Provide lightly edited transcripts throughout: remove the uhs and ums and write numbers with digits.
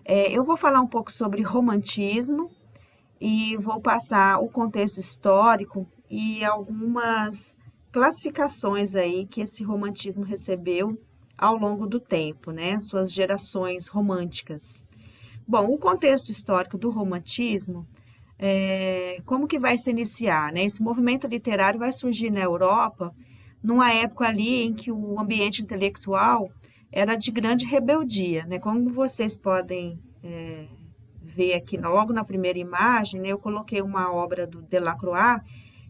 Eu vou falar um pouco sobre romantismo e vou passar o contexto histórico e algumas classificações aí que esse romantismo recebeu ao longo do tempo, né? Suas gerações românticas. Bom, o contexto histórico do romantismo, como que vai se iniciar, né? Esse movimento literário vai surgir na Europa numa época ali em que o ambiente intelectual era de grande rebeldia, né? Como vocês podem ver aqui logo na primeira imagem, né, eu coloquei uma obra do Delacroix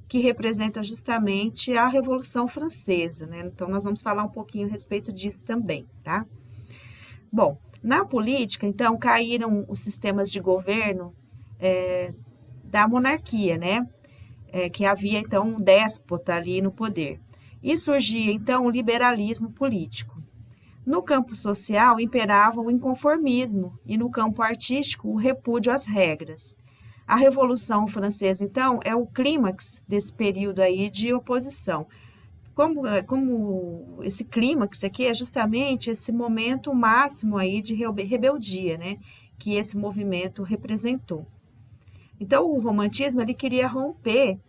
que representa justamente a Revolução Francesa, né? Então nós vamos falar um pouquinho a respeito disso também, tá? Bom, na política, então, caíram os sistemas de governo da monarquia, né? Que havia então um déspota ali no poder. E surgia então o liberalismo político. No campo social imperava o inconformismo e no campo artístico o repúdio às regras. A Revolução Francesa, então, é o clímax desse período aí de oposição. Como esse clímax aqui é justamente esse momento máximo aí de rebeldia, né, que esse movimento representou. Então, o romantismo ele queria romper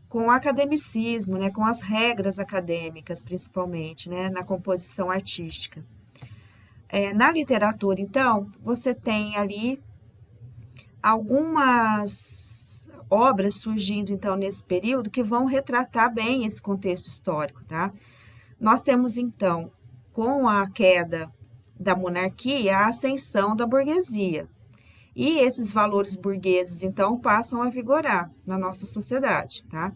com o academicismo, né, com as regras acadêmicas, principalmente, né, na composição artística. Na literatura, então, você tem ali algumas obras surgindo, então, nesse período que vão retratar bem esse contexto histórico, tá? Nós temos, então, com a queda da monarquia, a ascensão da burguesia. E esses valores burgueses, então, passam a vigorar na nossa sociedade, tá?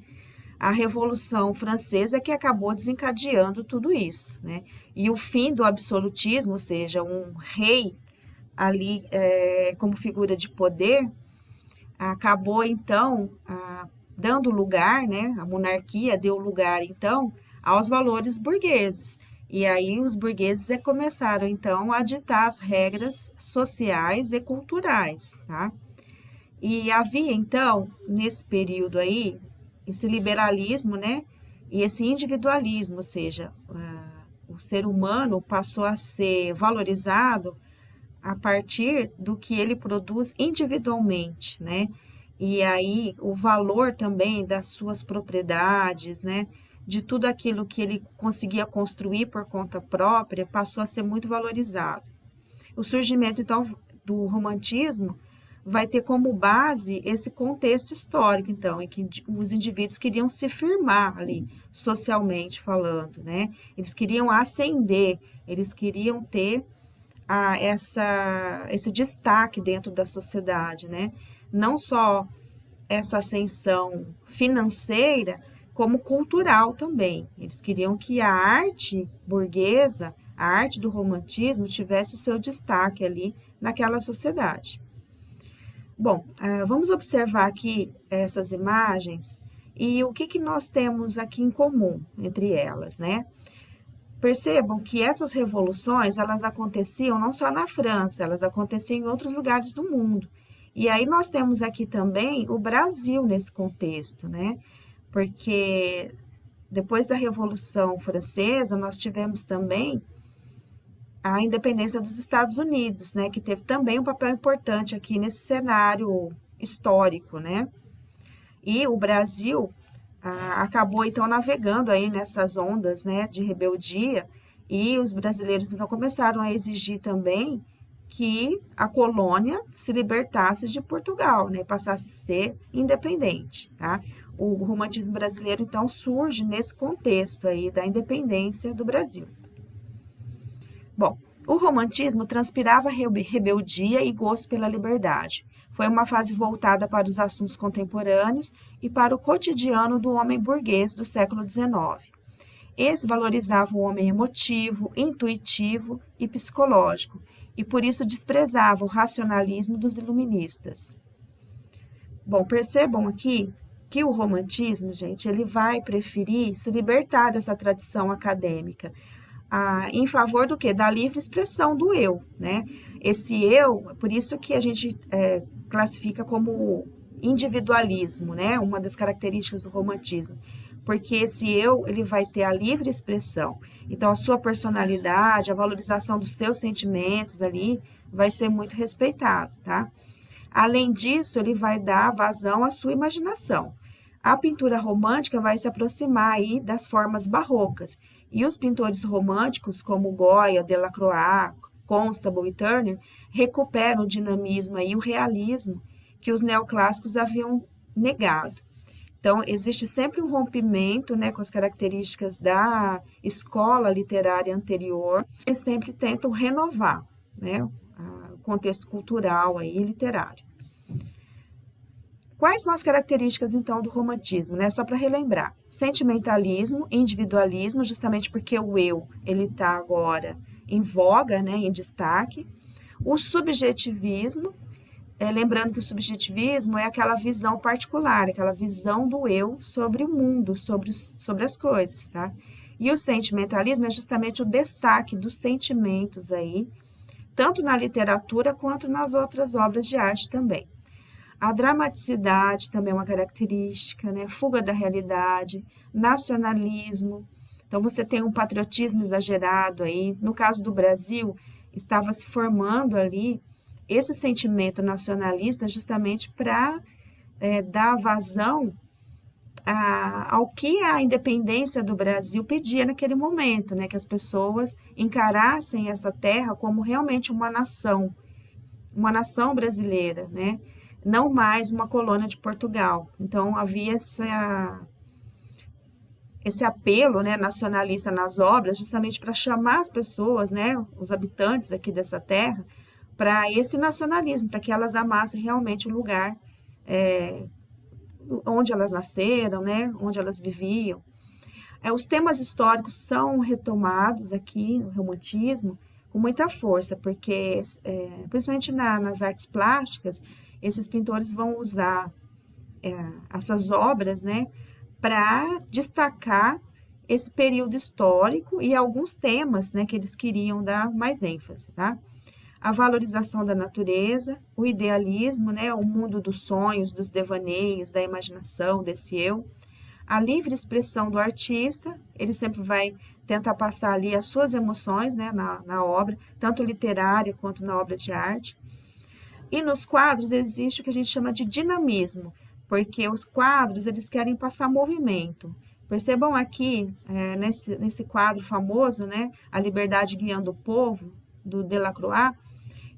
A Revolução Francesa que acabou desencadeando tudo isso, né? E o fim do absolutismo, ou seja, um rei ali como figura de poder, acabou então dando lugar, né? A monarquia deu lugar então aos valores burgueses. E aí os burgueses começaram então a ditar as regras sociais e culturais, tá? E havia então nesse período aí esse liberalismo, né? E esse individualismo, ou seja, o ser humano passou a ser valorizado a partir do que ele produz individualmente, né? E aí o valor também das suas propriedades, né? De tudo aquilo que ele conseguia construir por conta própria passou a ser muito valorizado. O surgimento, então, do romantismo vai ter como base esse contexto histórico, então, em que os indivíduos queriam se firmar ali, socialmente falando, né? Eles queriam ascender, eles queriam ter esse destaque dentro da sociedade, né? Não só essa ascensão financeira, como cultural também. Eles queriam que a arte burguesa, a arte do romantismo, tivesse o seu destaque ali naquela sociedade. Bom, vamos observar aqui essas imagens e o que nós temos aqui em comum entre elas, né? Percebam que essas revoluções, elas aconteciam não só na França, elas aconteciam em outros lugares do mundo. E aí nós temos aqui também o Brasil nesse contexto, né? Porque depois da Revolução Francesa, nós tivemos também a independência dos Estados Unidos, né? Que teve também um papel importante aqui nesse cenário histórico, né? E o Brasil acabou então navegando aí nessas ondas, né, de rebeldia, e os brasileiros então começaram a exigir também que a colônia se libertasse de Portugal, né, passasse a ser independente, tá? O romantismo brasileiro então surge nesse contexto aí da independência do Brasil. Bom, o romantismo transpirava rebeldia e gosto pela liberdade. Foi uma fase voltada para os assuntos contemporâneos e para o cotidiano do homem burguês do século XIX. Esse valorizava o homem emotivo, intuitivo e psicológico, e por isso desprezava o racionalismo dos iluministas. Bom, percebam aqui que o romantismo, gente, ele vai preferir se libertar dessa tradição acadêmica, em favor do quê? Da livre expressão do eu, né? Esse eu, por isso que a gente classifica como individualismo, né? Uma das características do romantismo, porque esse eu, ele vai ter a livre expressão. Então, a sua personalidade, a valorização dos seus sentimentos ali, vai ser muito respeitado, tá? Além disso, ele vai dar vazão à sua imaginação. A pintura romântica vai se aproximar aí das formas barrocas, e os pintores românticos, como Goya, Delacroix, Constable e Turner, recuperam o dinamismo e o realismo que os neoclássicos haviam negado. Então, existe sempre um rompimento, né, com as características da escola literária anterior, e sempre tentam renovar, né, o contexto cultural aí, literário. Quais são as características, então, do romantismo, né? Só para relembrar. Sentimentalismo, individualismo, justamente porque o eu, ele está agora em voga, né, em destaque. O subjetivismo, lembrando que o subjetivismo é aquela visão particular, aquela visão do eu sobre o mundo, sobre as coisas, tá? E o sentimentalismo é justamente o destaque dos sentimentos aí, tanto na literatura quanto nas outras obras de arte também. A dramaticidade também é uma característica, né? Fuga da realidade, nacionalismo. Então, você tem um patriotismo exagerado aí. No caso do Brasil, estava se formando ali esse sentimento nacionalista justamente para dar vazão ao que a independência do Brasil pedia naquele momento, né? Que as pessoas encarassem essa terra como realmente uma nação brasileira, né? Não mais uma colônia de Portugal. Então, havia esse apelo, né, nacionalista nas obras, justamente para chamar as pessoas, né, os habitantes aqui dessa terra, para esse nacionalismo, para que elas amassem realmente o lugar onde elas nasceram, né, onde elas viviam. Os temas históricos são retomados aqui no romantismo com muita força, porque, principalmente nas artes plásticas, esses pintores vão usar essas obras, né, para destacar esse período histórico e alguns temas, né, que eles queriam dar mais ênfase, tá? A valorização da natureza, o idealismo, né, o mundo dos sonhos, dos devaneios, da imaginação, desse eu. A livre expressão do artista, ele sempre vai tentar passar ali as suas emoções, né, na obra, tanto literária quanto na obra de arte. E nos quadros existe o que a gente chama de dinamismo, porque os quadros eles querem passar movimento. Percebam aqui, nesse quadro famoso, né, A Liberdade Guiando o Povo, do Delacroix,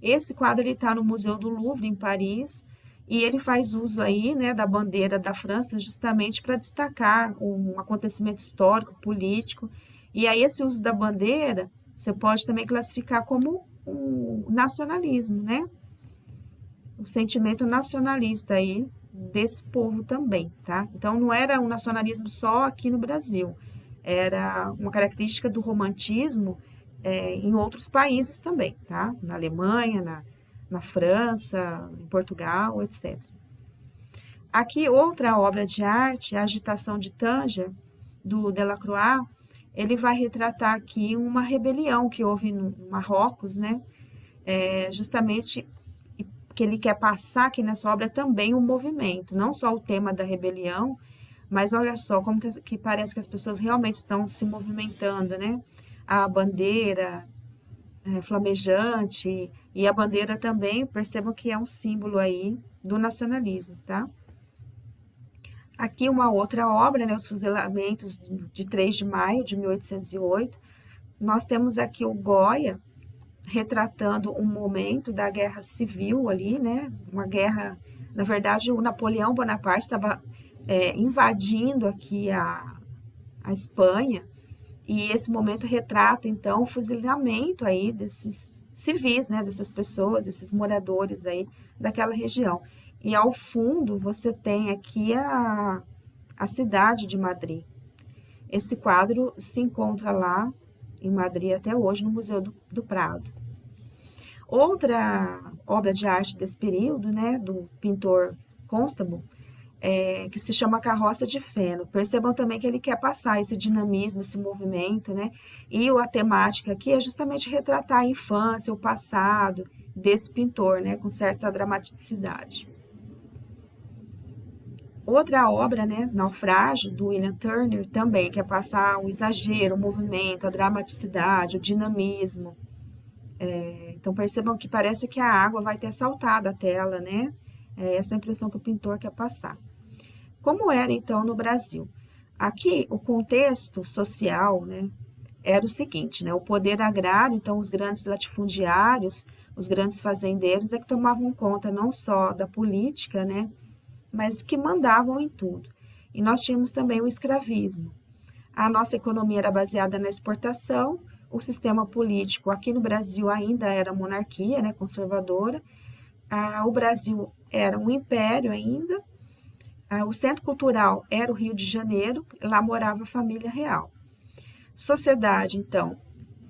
esse quadro está no Museu do Louvre, em Paris, e ele faz uso aí, né, da bandeira da França justamente para destacar um acontecimento histórico, político. E aí esse uso da bandeira, você pode também classificar como um nacionalismo, né? O sentimento nacionalista aí desse povo também, tá? Então não era um nacionalismo só aqui no Brasil, era uma característica do romantismo em outros países também, tá? Na Alemanha, na França, em Portugal, etc. Aqui outra obra de arte, A Agitação de Tanger, do Delacroix, ele vai retratar aqui uma rebelião que houve no Marrocos, né? Justamente que ele quer passar aqui nessa obra também um movimento, não só o tema da rebelião, mas olha só como que parece que as pessoas realmente estão se movimentando, né? A bandeira flamejante e a bandeira também, percebam que é um símbolo aí do nacionalismo, tá? Aqui uma outra obra, né? Os Fuzilamentos de 3 de maio de 1808. Nós temos aqui o Goya, retratando um momento da guerra civil ali, né? Uma guerra, na verdade, o Napoleão Bonaparte estava invadindo aqui a Espanha, e esse momento retrata, então, o fuzilamento aí desses civis, né? Dessas pessoas, desses moradores aí daquela região. E ao fundo você tem aqui a cidade de Madrid. Esse quadro se encontra lá em Madrid até hoje, no Museu do Prado. Outra obra de arte desse período, né, do pintor Constable, que se chama Carroça de Feno. Percebam também que ele quer passar esse dinamismo, esse movimento, né? E a temática aqui é justamente retratar a infância, o passado desse pintor, né, com certa dramaticidade. Outra obra, né, Naufrágio, do William Turner, também quer passar o exagero, o movimento, a dramaticidade, o dinamismo. Então percebam que parece que a água vai ter saltado a tela, né? É essa a impressão que o pintor quer passar. Como era então no Brasil? Aqui o contexto social, né, era o seguinte, né? O poder agrário, então os grandes latifundiários, os grandes fazendeiros é que tomavam conta não só da política, né, mas que mandavam em tudo. E nós tínhamos também o escravismo. A nossa economia era baseada na exportação, o sistema político aqui no Brasil ainda era monarquia, né, conservadora. O Brasil era um império ainda. O centro cultural era o Rio de Janeiro, lá morava a família real. Sociedade, então,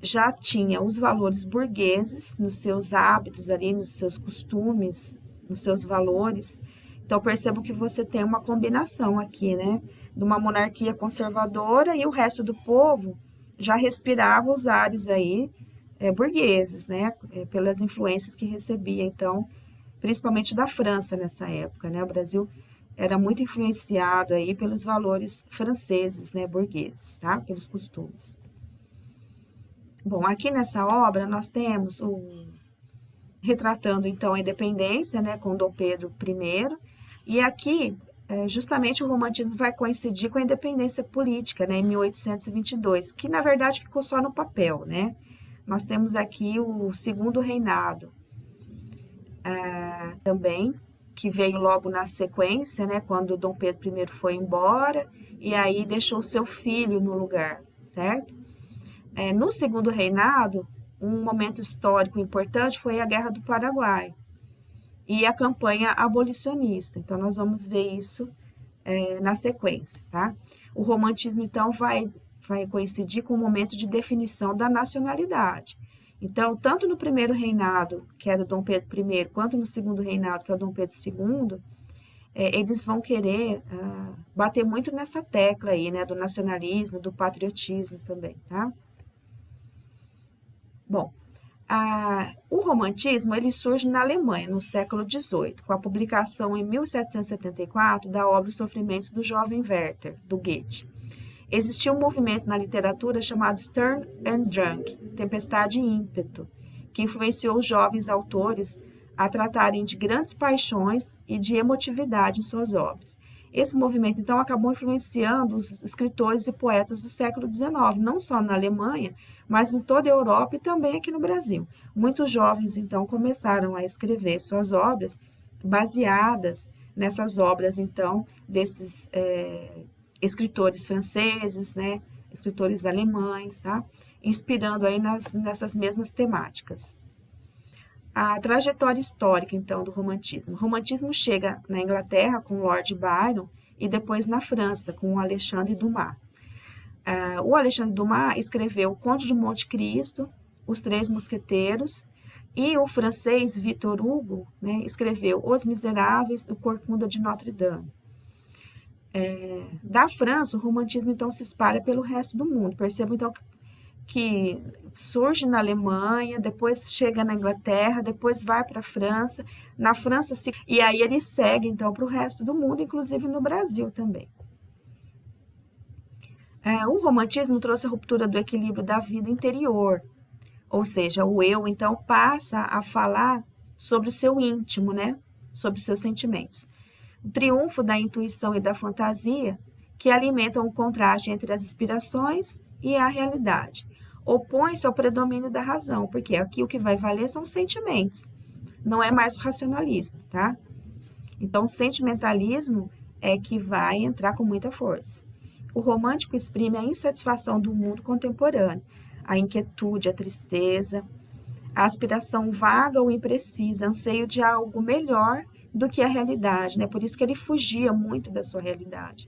já tinha os valores burgueses nos seus hábitos ali, nos seus costumes, nos seus valores. Então, percebo que você tem uma combinação aqui, né? De uma monarquia conservadora e o resto do povo já respirava os ares aí burgueses, né? Pelas influências que recebia, então, principalmente da França nessa época, né? O Brasil era muito influenciado aí pelos valores franceses, né? Burgueses, tá? Pelos costumes. Bom, aqui nessa obra nós temos retratando então a independência, né? Com Dom Pedro I. E aqui, justamente o romantismo vai coincidir com a independência política, né, em 1822, que na verdade ficou só no papel, né? Nós temos aqui o Segundo Reinado, também, que veio logo na sequência, né, quando Dom Pedro I foi embora, e aí deixou seu filho no lugar, certo? No Segundo Reinado, um momento histórico importante foi a Guerra do Paraguai, e a campanha abolicionista. Então, nós vamos ver isso na sequência, tá? O romantismo, então, vai coincidir com o momento de definição da nacionalidade. Então, tanto no primeiro reinado, que era Dom Pedro I, quanto no segundo reinado, que é o Dom Pedro II, eles vão querer bater muito nessa tecla aí, né, do nacionalismo, do patriotismo também, tá? Bom, o romantismo ele surge na Alemanha, no século XVIII, com a publicação em 1774 da obra Os Sofrimentos do Jovem Werther, do Goethe. Existia um movimento na literatura chamado Sturm und Drang, tempestade e ímpeto, que influenciou os jovens autores a tratarem de grandes paixões e de emotividade em suas obras. Esse movimento, então, acabou influenciando os escritores e poetas do século XIX, não só na Alemanha, mas em toda a Europa e também aqui no Brasil. Muitos jovens, então, começaram a escrever suas obras baseadas nessas obras, então, desses escritores franceses, né, escritores alemães, tá? Inspirando aí nessas mesmas temáticas. A trajetória histórica, então, do romantismo. O romantismo chega na Inglaterra com Lord Byron e depois na França com o Alexandre Dumas. O Alexandre Dumas escreveu O Conde de Monte Cristo, Os Três Mosqueteiros, e o francês Victor Hugo, né, escreveu Os Miseráveis, O Corcunda de Notre Dame. Da França, o romantismo, então, se espalha pelo resto do mundo. Percebam, então, que surge na Alemanha, depois chega na Inglaterra, depois vai para a França, na França e aí ele segue então para o resto do mundo, inclusive no Brasil também. O romantismo trouxe a ruptura do equilíbrio da vida interior, ou seja, o eu então passa a falar sobre o seu íntimo, né? Sobre os seus sentimentos. O triunfo da intuição e da fantasia, que alimentam o contraste entre as inspirações e a realidade. Opõe-se ao predomínio da razão, porque aqui o que vai valer são os sentimentos, não é mais o racionalismo, tá? Então, o sentimentalismo é que vai entrar com muita força. O romântico exprime a insatisfação do mundo contemporâneo, a inquietude, a tristeza, a aspiração vaga ou imprecisa, anseio de algo melhor do que a realidade, né? Por isso que ele fugia muito da sua realidade.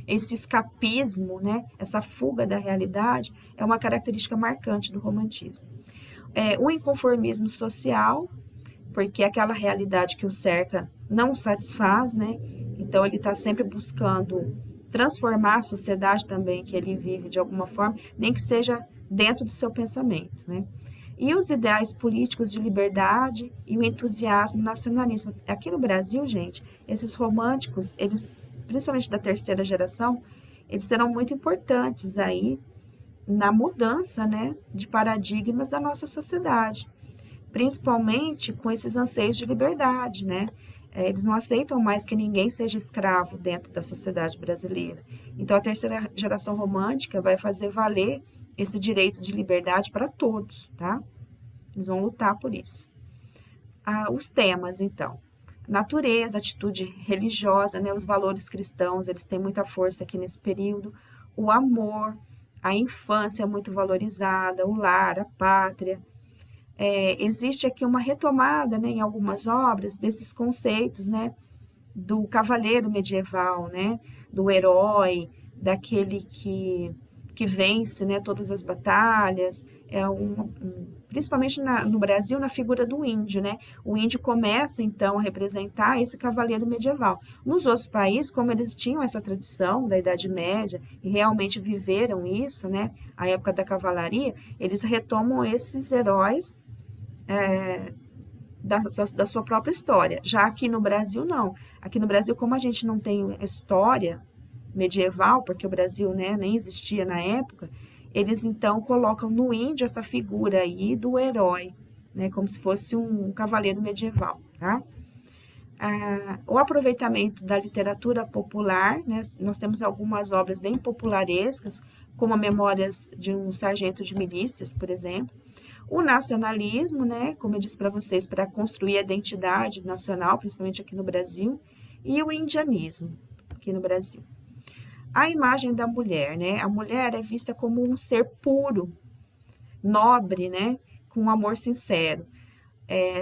Esse escapismo, né, essa fuga da realidade, é uma característica marcante do romantismo. O inconformismo social, porque aquela realidade que o cerca não satisfaz, né? Então ele está sempre buscando transformar a sociedade também que ele vive de alguma forma, nem que seja dentro do seu pensamento, né? e os ideais políticos de liberdade e o entusiasmo nacionalista. Aqui no Brasil, gente, esses românticos, eles, principalmente da terceira geração, eles serão muito importantes aí na mudança, né, de paradigmas da nossa sociedade, principalmente com esses anseios de liberdade, né? Eles não aceitam mais que ninguém seja escravo dentro da sociedade brasileira. Então, a terceira geração romântica vai fazer valer esse direito de liberdade para todos, tá? Eles vão lutar por isso. Os temas, então. Natureza, atitude religiosa, né? Os valores cristãos, eles têm muita força aqui nesse período. O amor, a infância é muito valorizada, o lar, a pátria. Existe aqui uma retomada, né, em algumas obras desses conceitos, né, do cavaleiro medieval, né, do herói, daquele que vence, né, todas as batalhas, principalmente no Brasil, na figura do índio, né? O índio começa, então, a representar esse cavaleiro medieval. Nos outros países, como eles tinham essa tradição da Idade Média e realmente viveram isso, né, a época da cavalaria, eles retomam esses heróis da sua própria história. Já aqui no Brasil, não. Aqui no Brasil, como a gente não tem história medieval, porque o Brasil, né, nem existia na época, eles então colocam no índio essa figura aí do herói, né, como se fosse um cavaleiro medieval, tá? O aproveitamento da literatura popular, né, nós temos algumas obras bem popularescas, como a Memórias de um Sargento de Milícias, por exemplo. O nacionalismo, né, como eu disse para vocês, para construir a identidade nacional, principalmente aqui no Brasil, e o indianismo, aqui no Brasil. A imagem da mulher, né? A mulher é vista como um ser puro, nobre, né? Com um amor sincero.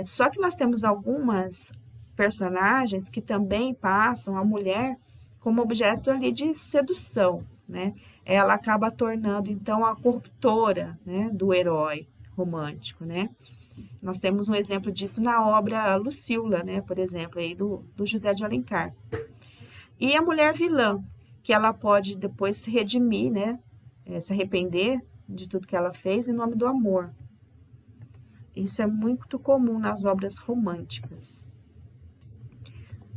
Só que nós temos algumas personagens que também passam a mulher como objeto ali de sedução, né? Ela acaba tornando, então, a corruptora, né, do herói romântico, né? Nós temos um exemplo disso na obra Lucília, né, por exemplo, aí do José de Alencar. E a mulher vilã, que ela pode depois se redimir, né, se arrepender de tudo que ela fez em nome do amor. Isso é muito comum nas obras românticas.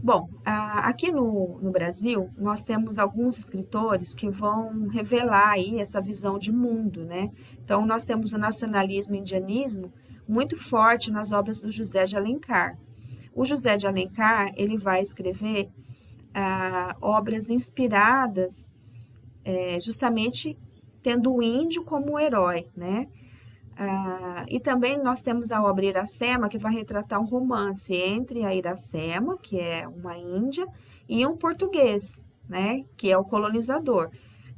Bom, aqui no Brasil, nós temos alguns escritores que vão revelar aí essa visão de mundo, né? Então, nós temos o nacionalismo e o indianismo muito forte nas obras do José de Alencar. O José de Alencar, ele vai escrever obras inspiradas justamente tendo o índio como o herói, né? E também nós temos a obra Iracema, que vai retratar um romance entre a Iracema, que é uma índia, e um português, né, que é o colonizador.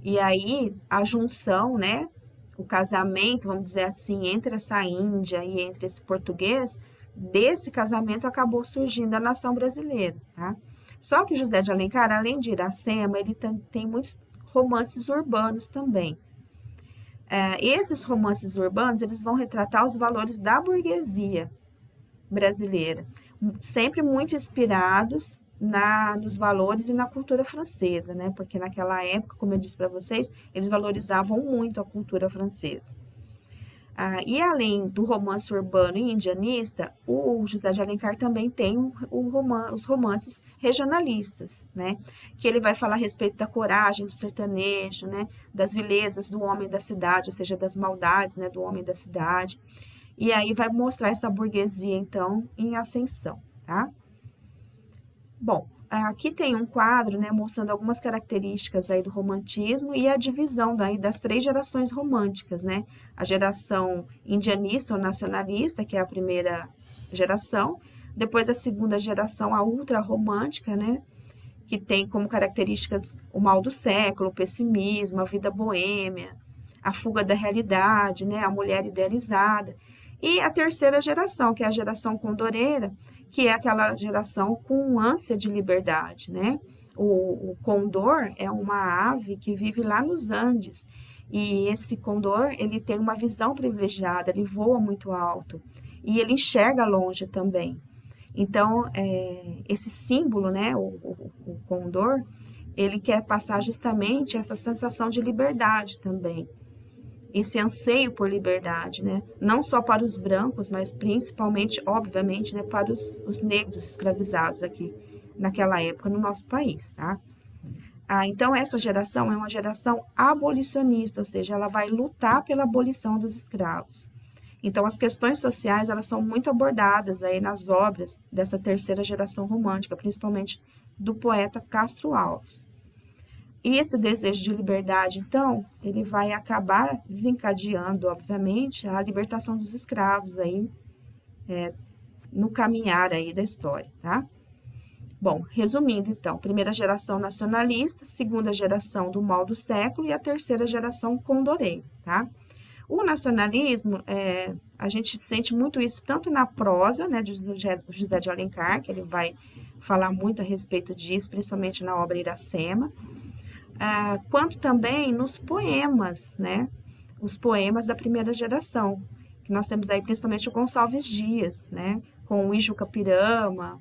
E aí a junção, né, o casamento, vamos dizer assim, entre essa índia e entre esse português, desse casamento acabou surgindo a nação brasileira, tá? Só que José de Alencar, além de Iracema, ele tem muitos romances urbanos também. Esses romances urbanos, eles vão retratar os valores da burguesia brasileira, sempre muito inspirados nos valores e na cultura francesa, né? Porque naquela época, como eu disse para vocês, eles valorizavam muito a cultura francesa. E além do romance urbano e indianista, o José de Alencar também tem os romances regionalistas, né? Que ele vai falar a respeito da coragem do sertanejo, né? Das vilezas do homem da cidade, ou seja, das maldades, né, do homem da cidade. E aí vai mostrar essa burguesia, então, em ascensão, tá? Bom, aqui tem um quadro, né, mostrando algumas características aí do romantismo e a divisão daí das 3 gerações românticas, né? A geração indianista ou nacionalista, que é a primeira geração, depois a segunda geração, a ultrarromântica, né? Que tem como características o mal do século, o pessimismo, a vida boêmia, a fuga da realidade, né? A mulher idealizada. E a terceira geração, que é a geração condoreira, que é aquela geração com ânsia de liberdade, né? O condor é uma ave que vive lá nos Andes, e esse condor, ele tem uma visão privilegiada, ele voa muito alto, e ele enxerga longe também. Então, esse símbolo, né, o condor, ele quer passar justamente essa sensação de liberdade também. esse anseio por liberdade, né? Não só para os brancos, mas principalmente, obviamente, né, para os negros escravizados aqui naquela época no nosso país, tá? Então, essa geração é uma geração abolicionista, ou seja, ela vai lutar pela abolição dos escravos. Então, as questões sociais, elas são muito abordadas aí nas obras dessa terceira geração romântica, principalmente do poeta Castro Alves. E esse desejo de liberdade, então, ele vai acabar desencadeando, obviamente, a libertação dos escravos aí, no caminhar aí da história, tá? Bom, resumindo, então, primeira geração nacionalista, segunda geração do mal do século e a terceira geração condoreira, tá? O nacionalismo, a gente sente muito isso tanto na prosa, né, de José de Alencar, que ele vai falar muito a respeito disso, principalmente na obra Iracema, quanto também nos poemas, né, os poemas da primeira geração, que nós temos aí principalmente o Gonçalves Dias, né, com o Ijucapirama,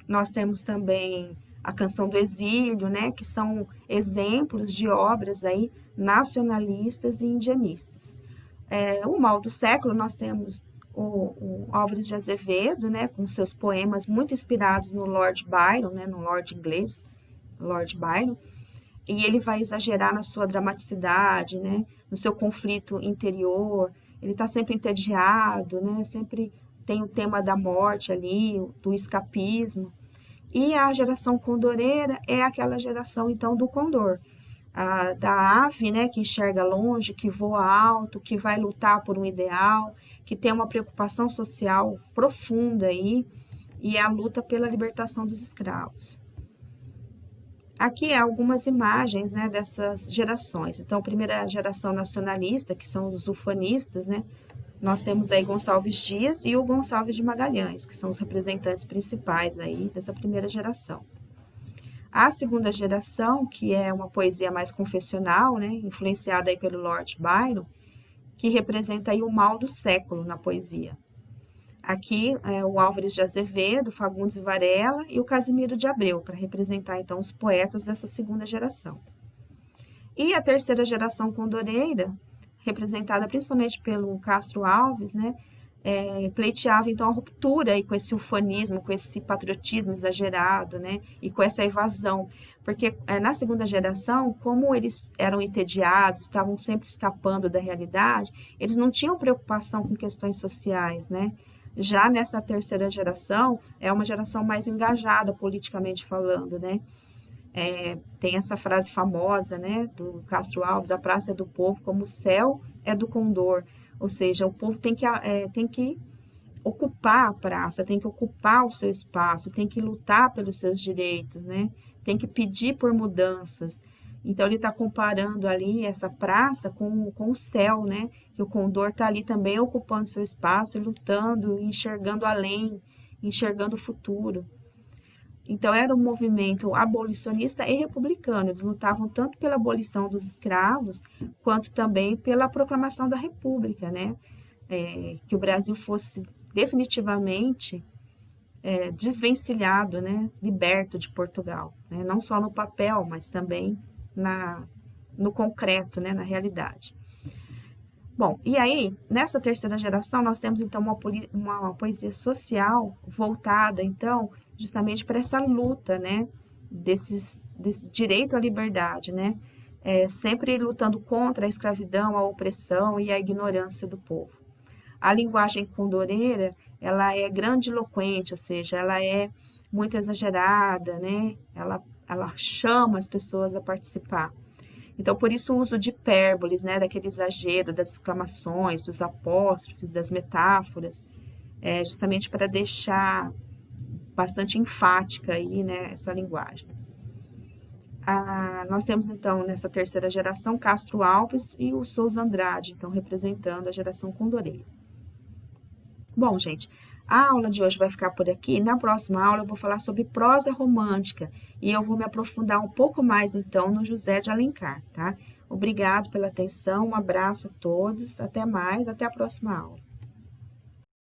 nós temos também a Canção do Exílio, né, que são exemplos de obras aí nacionalistas e indianistas. O mal do século, nós temos o Álvares de Azevedo, né, com seus poemas muito inspirados no Lord Byron, né, no Lord inglês, Lord Byron, e ele vai exagerar na sua dramaticidade, né, no seu conflito interior, ele está sempre entediado, né, sempre tem o tema da morte ali, do escapismo. E a geração condoreira é aquela geração, então, do condor, da ave, né, que enxerga longe, que voa alto, que vai lutar por um ideal, que tem uma preocupação social profunda aí, e é a luta pela libertação dos escravos. Aqui algumas imagens, né, dessas gerações. Então, a primeira geração nacionalista, que são os ufanistas, né, nós temos aí Gonçalves Dias e o Gonçalves de Magalhães, que são os representantes principais aí dessa primeira geração. A segunda geração, que é uma poesia mais confessional, né, influenciada aí pelo Lord Byron, que representa aí o mal do século na poesia. Aqui o Álvares de Azevedo, Fagundes e Varela e o Casimiro de Abreu, para representar então os poetas dessa segunda geração. E a terceira geração condoreira, representada principalmente pelo Castro Alves, né, pleiteava então a ruptura aí com esse ufanismo, com esse patriotismo exagerado, né, e com essa evasão, porque na segunda geração, como eles eram entediados, estavam sempre escapando da realidade, eles não tinham preocupação com questões sociais, né. Já nessa terceira geração, é uma geração mais engajada politicamente falando, né. Tem essa frase famosa, né, do Castro Alves, a praça é do povo como o céu é do condor, ou seja, o povo tem que ocupar a praça, tem que ocupar o seu espaço, tem que lutar pelos seus direitos, né, tem que pedir por mudanças. Então, ele está comparando ali essa praça com o céu, né, que o condor está ali também ocupando seu espaço, lutando, enxergando além, enxergando o futuro. Então, era um movimento abolicionista e republicano. Eles lutavam tanto pela abolição dos escravos, quanto também pela proclamação da República, né? Que o Brasil fosse definitivamente desvencilhado, né? Liberto de Portugal, né? Não só no papel, mas também no concreto, né? Na realidade. Bom, e aí, nessa terceira geração, nós temos, então, uma poesia social voltada, então, justamente para essa luta, né, desse direito à liberdade, né, sempre lutando contra a escravidão, a opressão e a ignorância do povo. A linguagem condoreira, ela é grandiloquente, ou seja, ela é muito exagerada, né, ela chama as pessoas a participar. Então, por isso o uso de hipérboles, né, daquele exagero, das exclamações, dos apóstrofes, das metáforas, justamente para deixar bastante enfática aí, né, essa linguagem. Nós temos, então, nessa terceira geração, Castro Alves e o Souza Andrade, então, representando a geração condoreira. Bom, gente, a aula de hoje vai ficar por aqui. Na próxima aula eu vou falar sobre prosa romântica e eu vou me aprofundar um pouco mais, então, no José de Alencar, tá? Obrigado pela atenção, um abraço a todos, até mais, até a próxima aula.